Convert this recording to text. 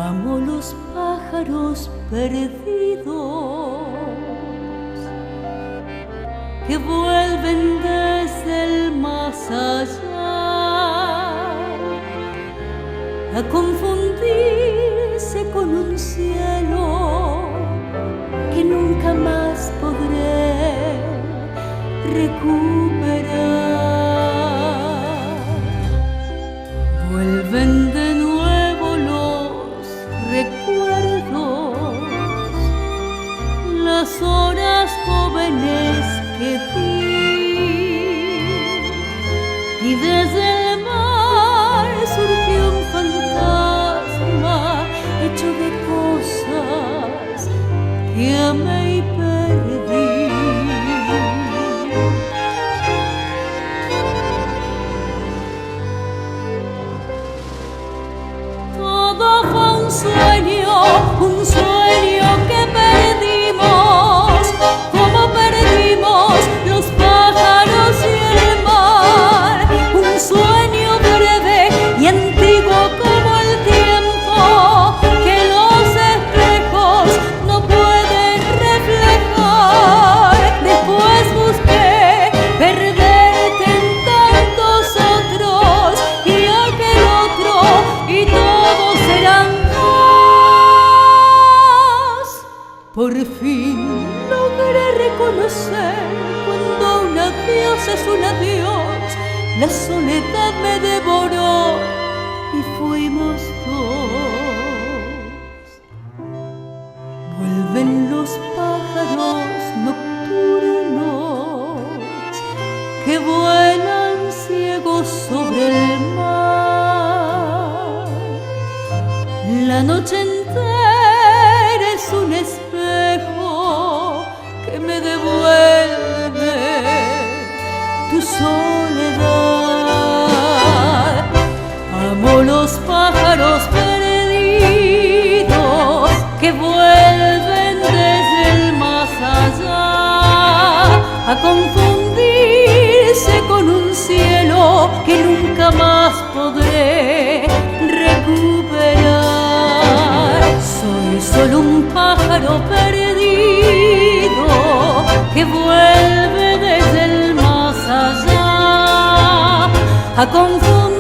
Amo los pájaros perdidos que vuelven desde el más allá a confundirse con un cielo que nunca más podré recuperar. Vuelven de nuevo los recuerdos, las horas jóvenes que di, y desde el mar surgió un fantasma hecho de cosas que amé y perdí. Todo fue un sueño que perdimos, como perdimos los pájaros y el mar. Un sueño breve y antiguo como el tiempo que los espejos no pueden reflejar. Después busqué perderte en tantos otros y aquel otro, y todos serán más. Por fin logré reconocer cuando un adiós es un adiós. La soledad me devoró y fuimos dos. Vuelven los pájaros nocturnos que vuelan ciegos sobre el mar. La noche entera es un espejo que me devuelve tu soledad. Amo los pájaros perdidos que vuelven desde el más allá a confundirse con un cielo que nunca más podré recuperar. Soy solo un pájaro perdido que vuelve desde el más allá a confundirse